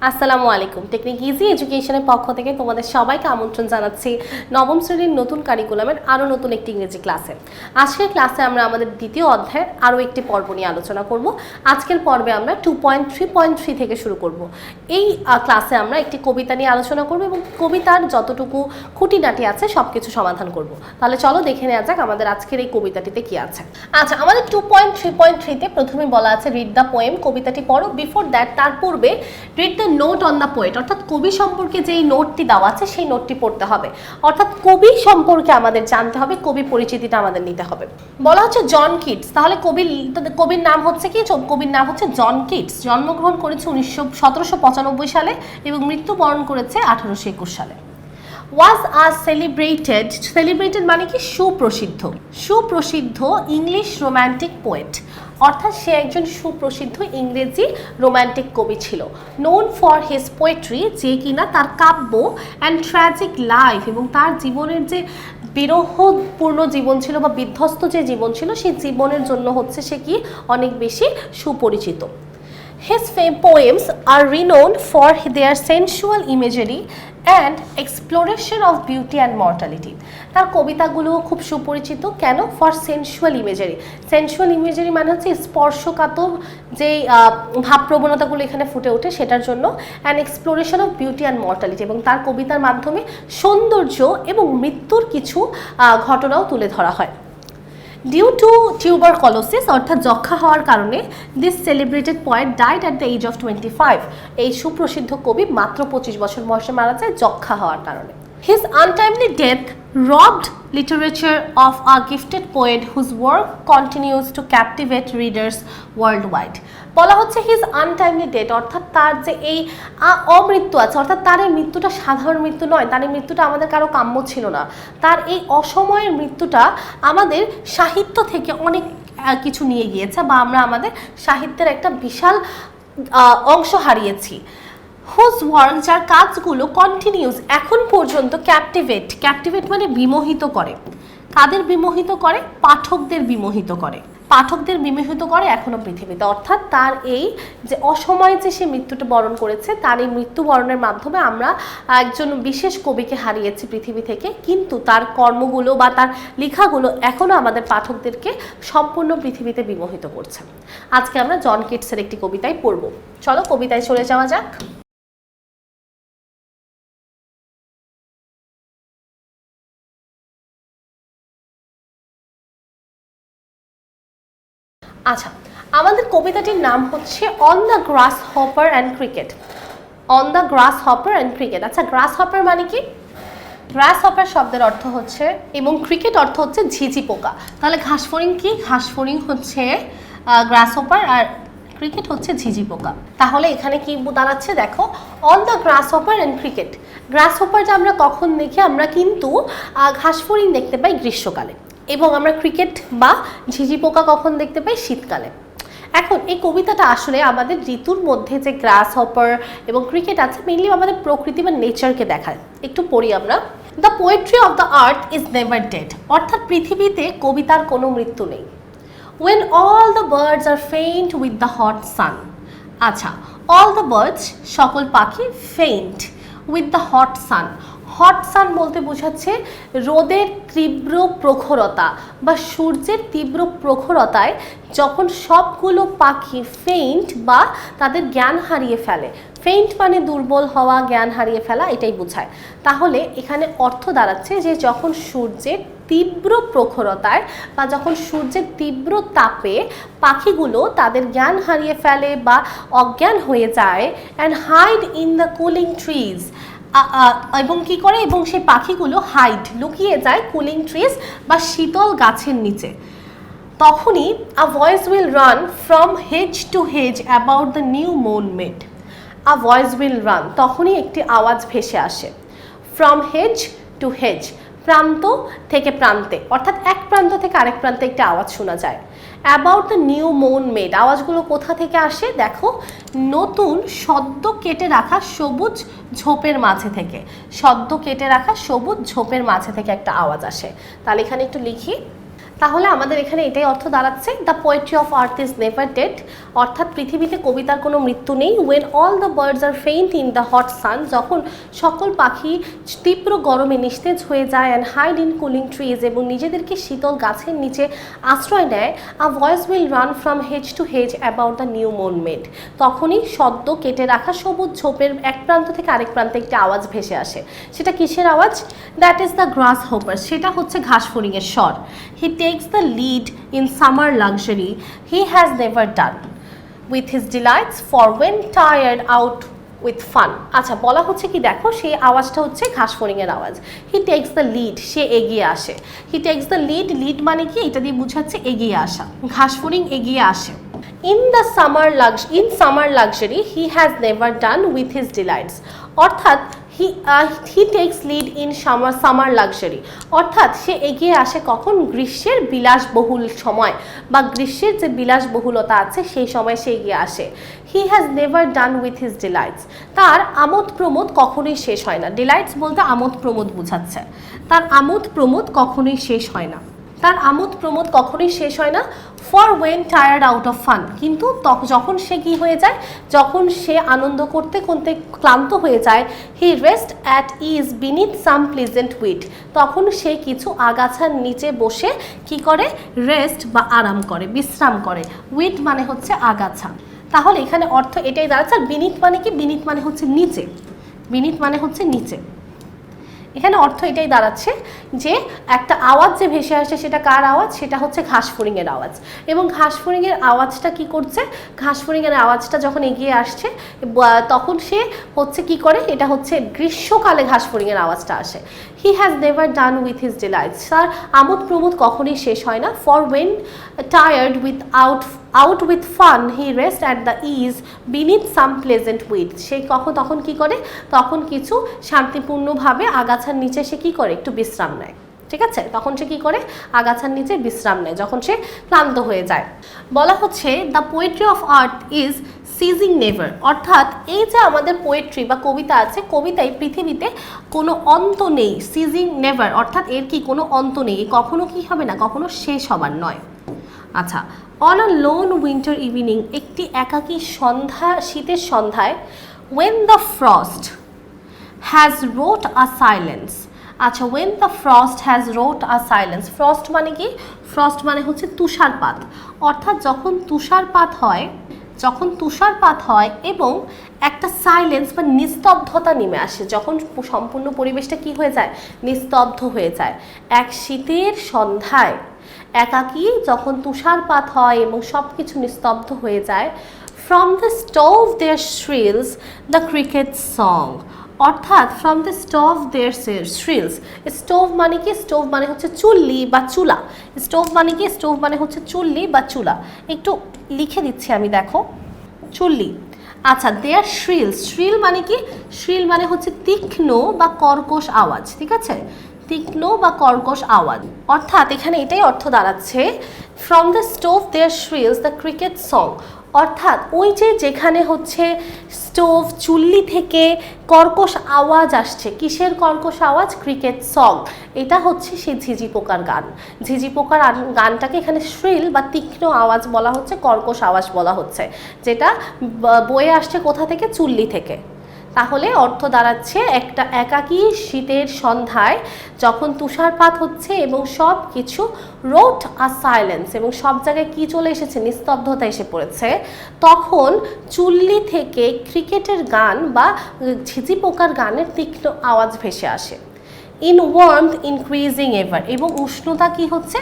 আসসালামু আলাইকুম। Technique easy এডুকেশনের পক্ষ থেকে তোমাদের সবাইকে আমন্ত্রণ জানাচ্ছি নবম শ্রেণীর নতুন কারিকুলামের আরও নতুন একটি ইংরেজি ক্লাসে। আজকের ক্লাসে আমরা আমাদের দ্বিতীয় অধ্যায়ের আরও একটি পর্ব নিয়ে আলোচনা করব। আজকের পর্বে আমরা 2.3.3 থেকে শুরু করব। এই ক্লাসে আমরা একটি কবিতা নিয়ে আলোচনা করব এবং কবিতার যতটুকু খুঁটিনাটি আছে সব কিছু সমাধান করব। তাহলে চলো দেখে নেওয়া যাক আমাদের আজকের এই কবিতাটিতে কি আছে। আচ্ছা, আমাদের 2.3.3 তে প্রথমে বলা আছে রিড দ্য পোয়েম, কবিতাটি পড়ো। বিফোর দ্যাট, তার পূর্বে read the note on the poet, অর্থাৎ কবি সম্পর্কে যেই নোটটি দেওয়া আছে সেই নোটটি পড়তে হবে। অর্থাৎ কবি সম্পর্কে আমাদের জানতে হবে, কবি পরিচিতিটা আমাদের নিতে হবে। বলা হচ্ছে জন কিটস, তাহলে কবির নাম হচ্ছে কি? কবির নাম হচ্ছে জন কিটস। জন্মগ্রহণ করেছে 1795 সালে এবং মৃত্যুবরণ করেছে 1821 সালে। ওয়াজ আ সেলিব্রেটেড মানে কি? সুপ্রসিদ্ধ ইংলিশ রোম্যান্টিক পোয়েট, অর্থাৎ সে একজন সুপ্রসিদ্ধ ইংরেজি রোম্যান্টিক কবি ছিল। নোন ফর হিজ পোয়েট্রি, যে কিনা তার কাব্য, অ্যান্ড ট্র্যাজিক লাইফ, এবং তার জীবনের যে বিরহপূর্ণ জীবন ছিল বা বিধ্বস্ত যে জীবন ছিল সেই জীবনের জন্য হচ্ছে সে কি অনেক বেশি সুপরিচিত। His poems are renowned for their sensual imagery and exploration of beauty and mortality. তার কবিতাগুলো খুব সুপরিচিত কেন? For sensual imagery. Sensual imagery মানে হচ্ছে স্পর্শকাতর যেই ভাবপ্রবণতাগুলো এখানে ফুটে ওঠে সেটার জন্য। And exploration of beauty and mortality, এবং তার কবিতার মাধ্যমে সৌন্দর্য এবং মৃত্যুর কিছু ঘটনাও তুলে ধরা হয়। ডিউ টু টিউবারকুলোসিস, অর্থাৎ যক্ষা হওয়ার কারণে, this celebrated poet died at the age of 25। এই সুপ্রসিদ্ধ কবি মাত্র 25 বছর বয়সে মারা যায় যক্ষা হওয়ার কারণে। His untimely death robbed literature of a gifted poet whose work continues to captivate readers worldwide. বলা হচ্ছে হিজ আনটাইমলি ডেথ, অর্থাৎ তার যে এই অমৃত্যু আছে, অর্থাৎ তার এই মৃত্যুটা সাধারণ মৃত্যু নয়, তার এই মৃত্যুটা আমাদের কারো কাম্য ছিল না। তার এই অসময়ের মৃত্যুটা আমাদের সাহিত্য থেকে অনেক কিছু নিয়ে গিয়েছে, বা আমরা আমাদের সাহিত্যের একটা বিশাল অংশ হারিয়েছি। হুজ ওয়ার্ক, যার কাজগুলো কন্টিনিউস, এখন পর্যন্ত ক্যাপটিভেট মানে বিমোহিত করে। কাদের বিমোহিত করে? পাঠকদের বিমোহিত করে এখনো পৃথিবীতে। অর্থাৎ তার এই যে অসময়ে যে সে মৃত্যুটা বরণ করেছে, তার এই মৃত্যুবরণের মাধ্যমে আমরা একজন বিশেষ কবিকে হারিয়েছি পৃথিবী থেকে, কিন্তু তার কর্মগুলো বা তার লেখাগুলো এখনো আমাদের পাঠকদেরকে সম্পূর্ণ পৃথিবীতে বিমোহিত করছে। আজকে আমরা জন কিটসের একটি কবিতায় পড়ব। চলো কবিতায় চলে যাওয়া যাক। আচ্ছা, আমাদের কবিতাটির নাম হচ্ছে on the grasshopper and cricket. On the grasshopper and cricket. আচ্ছা, গ্রাস হপার মানে কি? গ্রাস হপার শব্দের অর্থ হচ্ছে, এবং ক্রিকেট অর্থ হচ্ছে ঝিঝি পোকা। তাহলে ঘাসফড়িং কি? ঘাসফড়িং হচ্ছে গ্রাস হপার, আর ক্রিকেট হচ্ছে ঝিঝি পোকা। তাহলে এখানে কি দাঁড়াচ্ছে দেখো, on the grasshopper and cricket. গ্রাস হপারটা আমরা কখন দেখি? আমরা কিন্তু ঘাসফড়িং দেখতে পাই গ্রীষ্মকালে, এবং আমরা ক্রিকেট বা ঝিঝি পোকা কখন দেখতে পাই? শীতকালে। এখন এই কবিতাটা আসলে আমাদের ঋতুর মধ্যে যে গ্রাস হপার এবং ক্রিকেট আছে, মেইনলি আমাদের প্রকৃতি বা নেচারকে দেখায়। একটু পড়ি আমরা। The poetry of the earth is never dead, অর্থাৎ পৃথিবীতে কবিতার কোনো মৃত্যু নেই। when all the birds are faint with the hot sun. আচ্ছা, all the birds, সকল পাখি, faint with the hot sun. Hot sun বলতে বোঝাচ্ছে রোদের তীব্র প্রখরতা বা সূর্যের তীব্র প্রখরতায় যখন সবগুলো পাখি ফেইন্ট বা তাদের জ্ঞান হারিয়ে ফেলে। ফেইন্ট মানে দুর্বল হওয়া, জ্ঞান হারিয়ে ফেলা, এটাই বোঝায়। তাহলে এখানে অর্থ দাঁড়াচ্ছে যে যখন সূর্যের তীব্র প্রখরতায় বা যখন সূর্যের তীব্র তাপে পাখিগুলো তাদের জ্ঞান হারিয়ে ফেলে বা অজ্ঞান হয়ে যায়, and hide in the cooling trees, এবং কি করে? এবং সেই পাখিগুলো লুকিয়ে যায় কুলিং ট্রিজ বা শীতল গাছের নিচে। তখনই a voice will run from hedge to hedge about the new mown mead. A voice will run, তখনই একটি আওয়াজ ভেসে আসে। ফ্রম হেজ টু হেজ, প্রান্ত থেকে প্রান্তে, অর্থাৎ এক প্রান্ত থেকে আরেক প্রান্তে একটি আওয়াজ শোনা যায়। About the new mown mead, আওয়াজগুলো কোথা থেকে আসে? দেখো, নতুন সদ্য কেটে রাখা সবুজ ঝোপের মাঝে থেকে, সদ্য কেটে রাখা সবুজ ঝোপের মাঝে থেকে একটা আওয়াজ আসে। তাহলে এখানে একটু লিখি, তাহলে আমাদের এখানে এটাই অর্থ দাঁড়াচ্ছে, the poetry of earth is never dead, অর্থাৎ পৃথিবীতে কবিতার কোনো মৃত্যু নেই। When all the birds are faint in the hot sun, যখন সকল পাখি তীব্র গরমে নিস্তেজ হয়ে যায়, and hide in cooling trees, এবং নিজেদেরকে শীতল গাছের নিচে আশ্রয় নেয়, a voice will run from hedge to hedge about the new mown mead, তখনই সদ্য কেটে রাখা সবুজ ঝোপের এক প্রান্ত থেকে আরেক প্রান্তে একটি আওয়াজ ভেসে আসে। সেটা কিসের আওয়াজ? That is the grasshopper, সেটা হচ্ছে ঘাসফড়িংয়ের স্বর। He takes the lead in summer luxury he has never done with his delights for when tired out with fun. আচ্ছা, বলা হচ্ছে কি দেখো, সেই আওয়াজটা হচ্ছে ঘাসফড়িংয়ের আওয়াজ। হি টেক্স দ্য লিড, সে এগিয়ে আসে। হি টেক্স দ্য লিড, লিড মানে কি? এটা দিয়ে বোঝাচ্ছে এগিয়ে আসা, ঘাসফড়িং এগিয়ে আসে। In summer luxury he has never done with his delights, অর্থাৎ he takes lead in summer luxury, অর্থাৎ সে এগিয়ে আসে কখন? গ্রীষ্মের বিলাসবহুল সময়, বা গ্রীষ্মের যে বিলাসবহুলতা আছে সেই সময় সে এগিয়ে আসে। He has never done with his delights, তার আমোদ প্রমোদ কখনোই শেষ হয় না। ডিলাইটস বলতে আমোদ প্রমোদ বোঝাচ্ছে, তার আমোদ প্রমোদ কখনোই শেষ হয় না, তার আমোদ প্রমোদ কখনোই শেষ হয় না। For when tired out of fun, কিন্তু যখন সে কি হয়ে যায়? যখন সে আনন্দ করতে করতে ক্লান্ত হয়ে যায়। He rest at ease beneath some pleasant weed, তখন সে কিছু আগাছার নিচে বসে কি করে? রেস্ট বা আরাম করে, বিশ্রাম করে। উইট মানে হচ্ছে আগাছা। তাহলে এখানে অর্থ এটাই দাঁড়াচ্ছে। আর বিনিথ মানে কি? বিনিথ মানে হচ্ছে নিচে, বিনিথ মানে হচ্ছে নিচে। এখানে অর্থ এটাই দাঁড়াচ্ছে যে একটা আওয়াজ যে ভেসে আসে, সেটা কার আওয়াজ? সেটা হচ্ছে ঘাসফড়িংয়ের আওয়াজ। এবং ঘাসফড়িংয়ের আওয়াজটা কি করছে? ঘাসফড়িংয়ের আওয়াজটা যখন এগিয়ে আসছে তখন সে হচ্ছে কি করে? এটা হচ্ছে গ্রীষ্মকালে ঘাসফড়িংয়ের আওয়াজটা আসে। He has never done with his delights, তার আমোদ প্রমোদ কখনই শেষ হয় না। For when tired out with fun he rest at the ease beneath some pleasant weed, সে তখন কি করে? তখন কিছু শান্তিপূর্ণভাবে আগাছার নিচে সে কি করে? একটু বিশ্রাম নেয়। ঠিক আছে, তখন সে কি করে? আগাছার নিচে বিশ্রাম নেয় যখন সে ক্লান্ত হয়ে যায়। বলা হচ্ছে the poetry of earth is seizing never, অর্থাৎ এই যে আমাদের পোয়েট্রি বা কবিতা আছে, কবিতায় পৃথিবীতে কোনো অন্ত নেই। সিজিং নেভার অর্থাৎ এর কি কোনো অন্ত নেই, কখনো কি হবে না, কখনো শেষ হবার নয়। আচ্ছা, on a lone winter evening, একটি একাকী শীতের সন্ধ্যায়, when the frost has wrought a silence. আচ্ছা, when the frost has wrought a silence, frost মানে কি? ফ্রস্ট মানে হচ্ছে তুষারপাত, অর্থাৎ যখন তুষারপাত হয় এবং একটা সাইলেন্স বা নিস্তব্ধতা নেমে আসে, যখন সম্পূর্ণ পরিবেশটা কি হয়ে যায়? নিস্তব্ধ হয়ে যায়। এক শীতের সন্ধ্যায় একাকী যখন তুষারপাত হয় এবং সব কিছু নিস্তব্ধ হয়ে যায়, from the stove there shrills the cricket song, অর্থাৎ from the stove there shrills. Stove মানে কি? স্টোভ মানে হচ্ছে চুল্লি বা চুলা। স্টোভ মানে কি? স্টোভ মানে হচ্ছে চুল্লি বা চুলা। একটু লিখে দিচ্ছি আমি, দেখো, চুল্লি। আচ্ছা, দেয়ার শ্রিলস, শ্রিল মানে কি? শ্রিল মানে হচ্ছে তীক্ষ্ণ বা কর্কশ আওয়াজ। ঠিক আছে, তীক্ষ্ণ বা কর্কশ আওয়াজ, অর্থাৎ এখানে এটাই অর্থ দাঁড়াচ্ছে from the stove there shrills the cricket song, অর্থাৎ ওই যে যেখানে হচ্ছে স্টোভ চুল্লি থেকে কর্কশ আওয়াজ আসছে। কিসের কর্কশ আওয়াজ? Cricket song. এটা হচ্ছে সেই ঝিঝি পোকার গান। ঝিঝি পোকার গানটাকে এখানে শ্রিল বা তীক্ষ্ণ আওয়াজ বলা হচ্ছে, কর্কশ আওয়াজ বলা হচ্ছে, যেটা বয়ে আসছে কোথা থেকে? চুল্লি থেকে। তাহলে অর্থ দাঁড়াচ্ছে একটা একাকী শীতের সন্ধ্যায় যখন তুষারপাত হচ্ছে এবং সব কিছু রোট আ সাইলেন্স, এবং সব জায়গায় কি চলে এসেছে? নিস্তব্ধতা এসে পড়েছে, তখন চুল্লি থেকে ক্রিকেটের গান বা ঝিঝি পোকার গানের তীক্ষ্ণ আওয়াজ ভেসে আসে। ইন ওয়ার্মথ ইনক্রিজিং এভার, এবং উষ্ণতা কি হচ্ছে?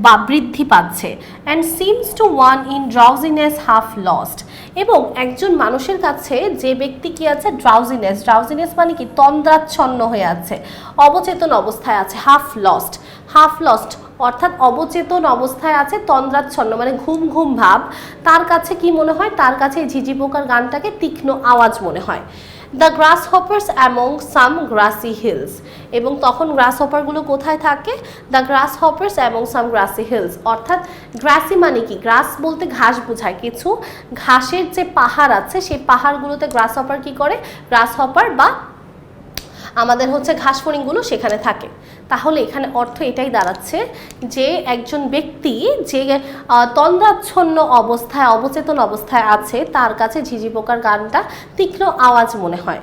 বা বৃদ্ধি পাচ্ছে। And seems to one in drowsiness half lost, এবং একজন মানুষের কাছে যে ব্যক্তি কি আছে? ড্রাউজিনেস। ড্রাউজিনেস মানে কি? তন্দ্রাচ্ছন্ন হয়ে আছে, অবচেতন অবস্থায় আছে। হাফ লস্ট অর্থাৎ অবচেতন অবস্থায় আছে, তন্দ্রাচ্ছন্ন মানে ঘুম ঘুম ভাব। তার কাছে কি মনে হয়? তার কাছে ঝিঝি পোকার গানটাকে তীক্ষ্ণ আওয়াজ মনে হয়। The grasshoppers among some grassy hills, এবং তখন গ্রাস হপারগুলো কোথায় থাকে? The grasshoppers among some grassy hills, অর্থাৎ গ্রাসি মানে কি? গ্রাস বলতে ঘাস বোঝায়। কিছু ঘাসের যে পাহাড় আছে সেই পাহাড়গুলোতে গ্রাস হপার কি করে? গ্রাস হপার বা আমাদের হচ্ছে ঘাসফড়িংগুলো সেখানে থাকে। তাহলে এখানে অর্থ এটাই দাঁড়াচ্ছে যে একজন ব্যক্তি যে তন্দ্রাচ্ছন্ন অবস্থায় অবচেতন অবস্থায় আছে তার কাছে ঝিঝি পোকার গানটা তীক্ষ্ণ আওয়াজ মনে হয়।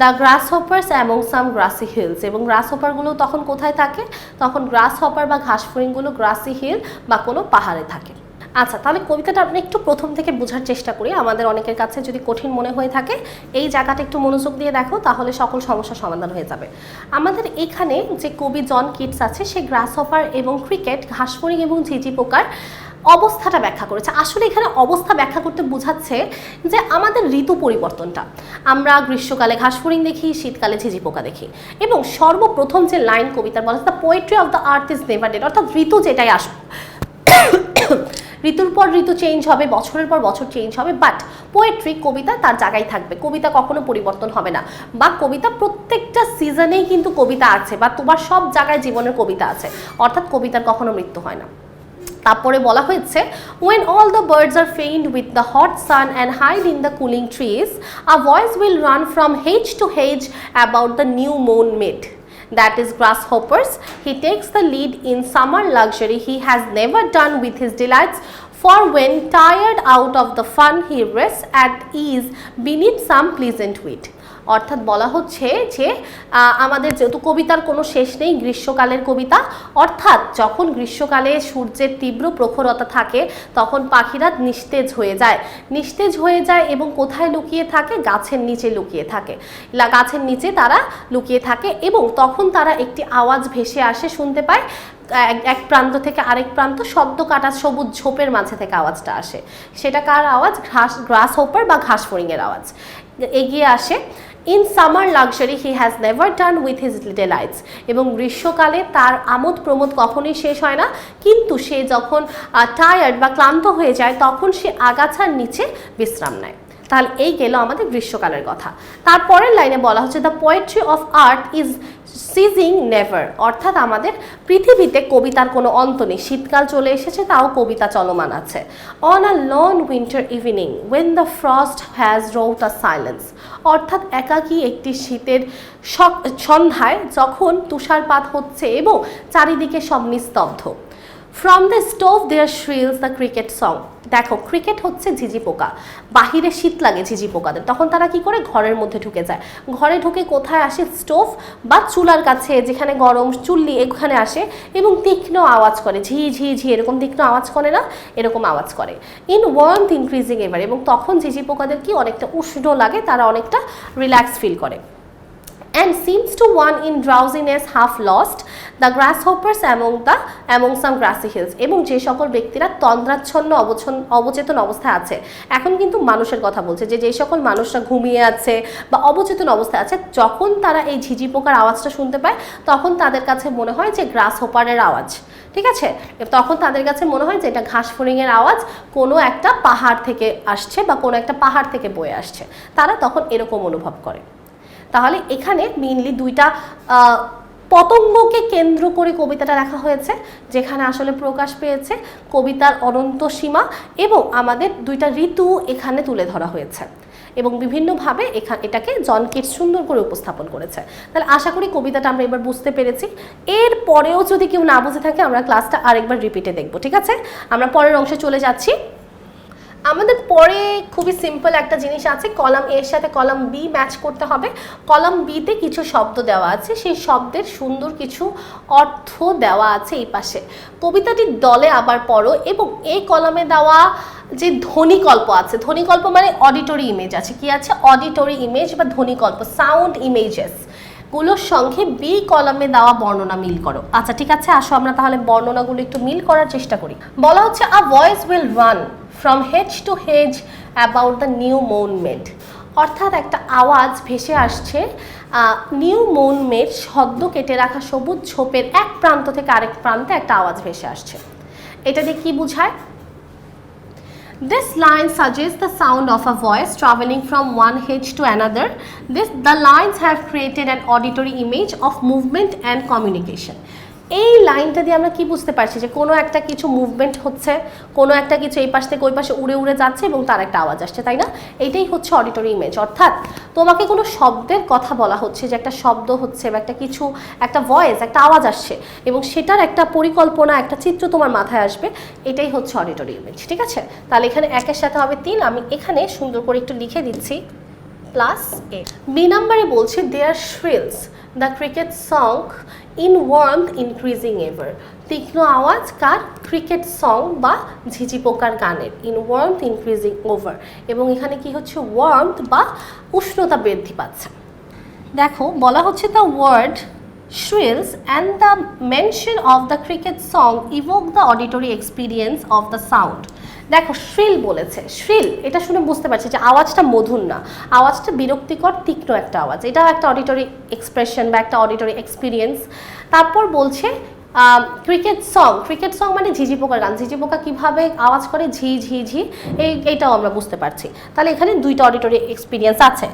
The grasshoppers among some grassy hills, এবং গ্রাস হপারগুলো তখন কোথায় থাকে? তখন গ্রাস হপার বা ঘাসফড়িংগুলো গ্রাসি হিল বা কোনো পাহাড়ে থাকে। আচ্ছা, তাহলে কবিতাটা আপনি একটু প্রথম থেকে বোঝার চেষ্টা করি। আমাদের অনেকের কাছে যদি কঠিন মনে হয়ে থাকে এই জায়গাটা একটু মনোযোগ দিয়ে দেখো, তাহলে সকল সমস্যার সমাধান হয়ে যাবে। আমাদের এখানে যে কবি জন কিটস আছে সে গ্রাস হপার এবং ক্রিকেট, ঘাসফড়িং এবং ঝিঝি পোকার অবস্থাটা ব্যাখ্যা করেছে। আসলে এখানে অবস্থা ব্যাখ্যা করতে বোঝাচ্ছে যে আমাদের ঋতু পরিবর্তনটা, আমরা গ্রীষ্মকালে ঘাসফড়িং দেখি, শীতকালে ঝিঝি পোকা দেখি। এবং সর্বপ্রথম যে লাইন কবিতার বলা হচ্ছে the poetry of the earth is never dead, অর্থাৎ ঋতু যেটাই আসবে, ঋতুর পর ঋতু চেঞ্জ হবে, বছরের পর বছর চেঞ্জ হবে, বাট পোয়েট্রি কবিতা তার জায়গায় থাকবে, কবিতা কখনো পরিবর্তন হবে না। বা কবিতা প্রত্যেকটা সিজনেই কিন্তু কবিতা আছে, বা তোমার সব জায়গায় জীবনের কবিতা আছে, অর্থাৎ কবিতার কখনো মৃত্যু হয় না। তারপরে বলা হয়েছে when all the birds are faint with the hot sun and hide in the cooling trees, a voice will run from hedge to hedge about the new moon mid. That is grasshoppers. He takes the lead in summer luxury he has never done with his delights, for when tired out of the fun he rests at ease beneath some pleasant weed. অর্থাৎ বলা হচ্ছে যে আমাদের যেহেতু কবিতার কোনো শেষ নেই, গ্রীষ্মকালের কবিতা, অর্থাৎ যখন গ্রীষ্মকালে সূর্যের তীব্র প্রখরতা থাকে তখন পাখিরা নিস্তেজ হয়ে যায় এবং কোথায় লুকিয়ে থাকে? গাছের নিচে লুকিয়ে থাকে, গাছের নিচে তারা লুকিয়ে থাকে, এবং তখন তারা একটি আওয়াজ ভেসে আসে, শুনতে পায় এক প্রান্ত থেকে আরেক প্রান্ত, শব্দ কাটা সবুজ ঝোপের মাঝে থেকে আওয়াজটা আসে। সেটা কার আওয়াজ? গ্রাস হোপার বা ঘাসফড়িংয়ের আওয়াজ এগিয়ে আসে। In summer luxury he has never done with his delights, এবং গ্রীষ্মকালে তার আমোদ প্রমোদ কখনোই শেষ হয় না, কিন্তু সে যখন টায়ার্ড বা ক্লান্ত হয়ে যায় তখন সে আগাছার নিচে বিশ্রাম নেয়। তাহলে এই গেল আমাদের গ্রীষ্মকালের কথা। তারপরের লাইনে বলা হচ্ছে the poetry of art is seizing never, অর্থাৎ আমাদের পৃথিবীতে কবিতার কোনো অন্ত নেই, শীতকাল চলে এসেছে তাও কবিতা চলমান আছে। On a lone winter evening when the frost has wrought a silence, অর্থাৎ একাকী একটি শীতের সন্ধ্যায় যখন তুষারপাত হচ্ছে এবং চারিদিকে সব নিস্তব্ধ। From the stove there shrills the cricket song, দেখো ক্রিকেট হচ্ছে ঝিঝি পোকা, বাহিরে শীত লাগে ঝিঝি পোকাদের, তখন তারা কি করে? ঘরের মধ্যে ঢুকে যায়। ঘরে ঢুকে কোথায় আসে? স্টোভ বা চুলার কাছে, যেখানে গরম চুল্লি, এখানে আসে এবং তীক্ষ্ণ আওয়াজ করে, ঝি ঝি ঝি, এরকম তীক্ষ্ণ আওয়াজ করে না, এরকম আওয়াজ করে। ইন ওয়ার্মথ ইনক্রিজিং এভার, এবং তখন ঝিঝি পোকাদের কি অনেকটা উষ্ণ লাগে, তারা অনেকটা রিল্যাক্স ফিল করে। and seems to one in drowsiness half lost, the grasshoppers among some grassy hills, এবং যে সকল ব্যক্তিরা তন্দ্রাচ্ছন্ন অবচেতন অবস্থায় আছে, এখন কিন্তু মানুষের কথা বলছে, যে সকল মানুষরা ঘুমিয়ে আছে বা অবচেতন অবস্থায় আছে, যখন তারা এই ঝিঝি পোকার আওয়াজটা শুনতে পায় তখন তাদের কাছে মনে হয় যে গ্রাস হোপারের আওয়াজ, ঠিক আছে, তখন তাদের কাছে মনে হয় যে এটা ঘাসফড়িংয়ের আওয়াজ, কোনো একটা পাহাড় থেকে আসছে বা কোনো একটা পাহাড় থেকে বয়ে আসছে, তারা তখন এরকম অনুভব করে। তাহলে এখানে মেইনলি দুইটা পতঙ্গকে কেন্দ্র করে কবিতাটা লেখা হয়েছে, যেখানে আসলে প্রকাশ পেয়েছে কবিতার অনন্ত সীমা, এবং আমাদের দুইটা ঋতু এখানে তুলে ধরা হয়েছে, এবং বিভিন্নভাবে এটাকে জন কিটস সুন্দর করে উপস্থাপন করেছে। তাহলে আশা করি কবিতাটা আমরা এবার বুঝতে পেরেছি। এর পরেও যদি কেউ না বুঝে থাকে আমরা ক্লাসটা আরেকবার রিপিটে দেখব, ঠিক আছে? আমরা পরের অংশে চলে যাচ্ছি। আমাদের পরে খুবই সিম্পল একটা জিনিস আছে, কলাম এর সাথে কলাম বি ম্যাচ করতে হবে। কলাম বিতে কিছু শব্দ দেওয়া আছে, সেই শব্দের সুন্দর কিছু অর্থ দেওয়া আছে এই পাশে। কবিতাটির দলে আবার পড়ো, এবং এই কলামে দেওয়া যে ধ্বনিকল্প আছে, ধ্বনিকল্প মানে অডিটরি ইমেজ আছে, কি আছে? অডিটরি ইমেজ বা ধ্বনিকল্প, সাউন্ড ইমেজেস গুলোর সঙ্গে বি কলামে দেওয়া বর্ণনা মিল করো। আচ্ছা ঠিক আছে, আসো আমরা তাহলে বর্ণনাগুলো একটু মিল করার চেষ্টা করি। বলা হচ্ছে a voice will run from hedge to hedge about the new moon made, অর্থাৎ একটা আওয়াজ ভেসে আসছে নিউ মুন মেড, সদ্য কেটে রাখা সবুজ ঝোপের এক প্রান্ত থেকে আরেক প্রান্তে একটা আওয়াজ ভেসে আসছে। এটা দিয়ে কি বোঝায়? This line suggests the sound of a voice traveling from one hedge to another. The lines have created an auditory image of movement and communication. এই লাইনটা দিয়ে আমরা কি বুঝতে পারছি যে কোনো একটা কিছু মুভমেন্ট হচ্ছে, কোনো একটা কিছু এই পাশ থেকে ওই পাশে উড়ে উড়ে যাচ্ছে এবং তার একটা আওয়াজ আসছে, তাই না? এইটাই হচ্ছে অডিটরি ইমেজ। অর্থাৎ তোমাকে কোনো শব্দের কথা বলা হচ্ছে, যে একটা শব্দ হচ্ছে বা একটা কিছু, একটা ভয়েস, একটা আওয়াজ আসছে এবং সেটার একটা পরিকল্পনা, একটা চিত্র তোমার মাথায় আসবে, এটাই হচ্ছে অডিটরি ইমেজ। ঠিক আছে, তাহলে এখানে একের সাথে হবে 3, আমি এখানে সুন্দর করে একটু লিখে দিচ্ছি +8। বি নাম্বারে বলছে there shrills the cricket song in warmth increasing ever. তীক্ষ্ণ আওয়াজ কার? ক্রিকেট সং বা ঝিঝি পোকার গানের। ইন ওয়ার্মথ ইনক্রিজিং ওভার, এবং এখানে কি হচ্ছে? ওয়ার্মথ বা উষ্ণতা বৃদ্ধি পাচ্ছে। দেখো বলা হচ্ছে the word shrills and the mention of the cricket song evoke the auditory experience of the sound. দেখো শ্রিল বলেছে, শ্রিল এটা শুনে বুঝতে পারছি যে আওয়াজটা মধুর না, আওয়াজটা বিরক্তিকর তীক্ষ্ণ একটা আওয়াজ, এটাও একটা অডিটরি এক্সপ্রেশন বা একটা অডিটরি এক্সপিরিয়েন্স। তারপর বলছে ক্রিকেট সং মানে ঝিঝি পোকার গান। ঝিঝি পোকা কীভাবে আওয়াজ করে? ঝি ঝি ঝি, এইটাও আমরা বুঝতে পারছি। তাহলে এখানে দুইটা অডিটরি এক্সপিরিয়েন্স আছে।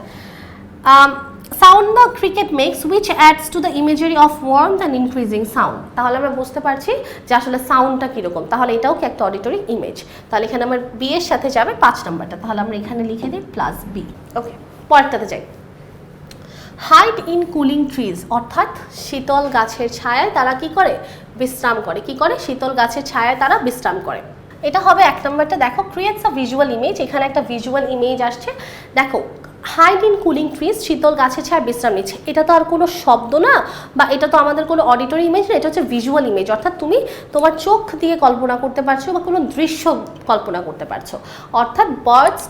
Sound the cricket makes which adds to the imagery of warmth and increasing sound. তাহলে আমরা বুঝতে পারছি যে আসলে সাউন্ডটা কীরকম, তাহলে এটাও কি একটা অডিটরি ইমেজ। তাহলে এখানে আমার বি এর সাথে যাবে 5 নাম্বারটা, তাহলে আমরা এখানে লিখে দিই +B। ওকে, পরেরটাতে যাই। হাইড ইন কুলিং ট্রিজ, অর্থাৎ শীতল গাছের ছায়ায় তারা কি করে? বিশ্রাম করে। কি করে? শীতল গাছের ছায়ায় তারা বিশ্রাম করে। এটা হবে 1 নাম্বারটা। দেখো ক্রিয়েটস আ ভিজুয়াল ইমেজ, এখানে একটা ভিজুয়াল ইমেজ আসছে। দেখো হাইড ইন কুলিং ট্রিজ, শীতল গাছের ছায়া বিশ্রাম নিচ্ছে, এটা তো আর কোনো শব্দ না বা এটা তো আমাদের কোনো অডিটরি ইমেজ না, এটা হচ্ছে ভিজুয়াল ইমেজ। অর্থাৎ তুমি তোমার চোখ দিয়ে কল্পনা করতে পারছো বা কোনো দৃশ্য কল্পনা করতে পারছো। অর্থাৎ birds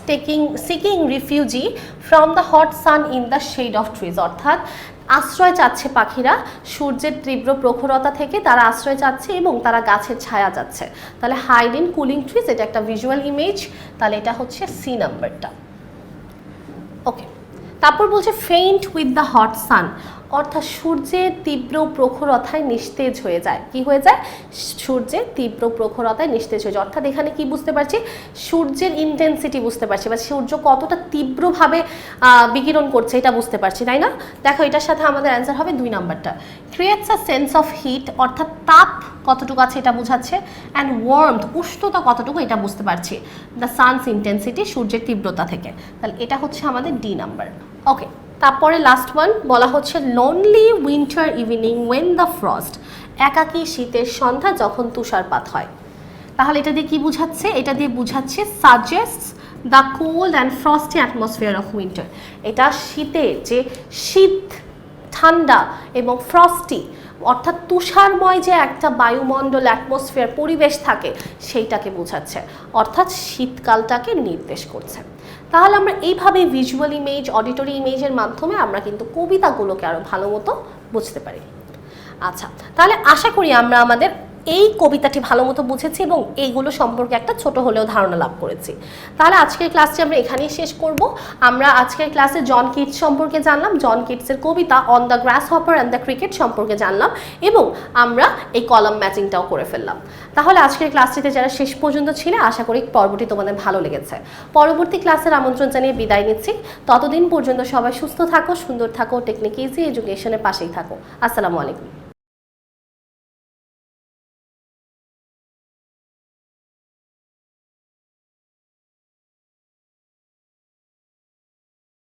seeking refugee from the hot sun in the shade of trees, অর্থাৎ আশ্রয় চাচ্ছে পাখিরা সূর্যের তীব্র প্রখরতা থেকে, তারা আশ্রয় চাচ্ছে এবং তারা গাছের ছায়া চাচ্ছে। তাহলে হাইড ইন কুলিং ট্রিজ এটা একটা ভিজুয়াল ইমেজ, তাহলে এটা হচ্ছে সি নাম্বারটা। ওকে, তারপর বলছে ফেইন্ট উইথ দ্য হট সান, অর্থাৎ সূর্যের তীব্র প্রখরতায় নিস্তেজ হয়ে যায়। কি হয়ে যায়? সূর্যের তীব্র প্রখরতায় নিস্তেজ হয়ে যায়। অর্থাৎ এখানে কি বুঝতে পারছি? সূর্যের ইন্টেন্সিটি বুঝতে পারছি বা সূর্য কতটা তীব্রভাবে বিকিরণ করছে এটা বুঝতে পারছি, তাই না? দেখো এটার সাথে আমাদের অ্যান্সার হবে 2 নাম্বারটা। Creates a sense of heat, অর্থাৎ তাপ কতটুকু আছে এটা বোঝাচ্ছে, অ্যান্ড ওয়ার্মথ উষ্ণতা কতটুকু এটা বুঝতে পারছি দ্য সানস ইন্টেন্সিটি, সূর্যের তীব্রতা থেকে। তাহলে এটা হচ্ছে আমাদের ডি নাম্বার। ওকে, তারপরে লাস্ট ওয়ান বলা হচ্ছে lonely winter evening when the frost, একাকী শীতের সন্ধ্যা যখন তুষারপাত হয়। তাহলে এটা দিয়ে কি বুঝাচ্ছে? এটা দিয়ে বুঝাচ্ছে suggests the cold and frosty atmosphere of winter. এটা শীতের যে শীত, ঠান্ডা এবং ফ্রস্টি অর্থাৎ তুষারময় যে একটা বায়ুমণ্ডল, অ্যাটমসফিয়ার, পরিবেশ থাকে সেইটাকে বোঝাচ্ছে, অর্থাৎ শীতকালটাকে নির্দেশ করছে। তাহলে আমরা এইভাবে ভিজুয়াল ইমেজ, অডিটরি ইমেজের মাধ্যমে আমরা কিন্তু কবিতাগুলোকে আরও ভালো মতো বুঝতে পারি। আচ্ছা, তাহলে আশা করি আমরা আমাদের এই কবিতাটি ভালো মতো বুঝেছি এবং এইগুলো সম্পর্কে একটা ছোট হলেও ধারণা লাভ করেছি। তাহলে আজকের ক্লাসটি আমরা এখানেই শেষ করব। আমরা আজকের ক্লাসে জন কিটস সম্পর্কে জানলাম, জন কিটসের কবিতা on the grasshopper and the cricket সম্পর্কে জানলাম এবং আমরা এই কলাম ম্যাচিংটাও করে ফেললাম। তাহলে আজকের ক্লাসটিতে যারা শেষ পর্যন্ত ছিল, আশা করি পর্বটি তোমাদের ভালো লেগেছে। পরবর্তী ক্লাসের আমন্ত্রণ জানিয়ে বিদায় নিচ্ছি। ততদিন পর্যন্ত সবাই সুস্থ থাকো, সুন্দর থাকো, টেকনিক ইজি এডুকেশনের পাশেই থাকো। আসসালামু আলাইকুম।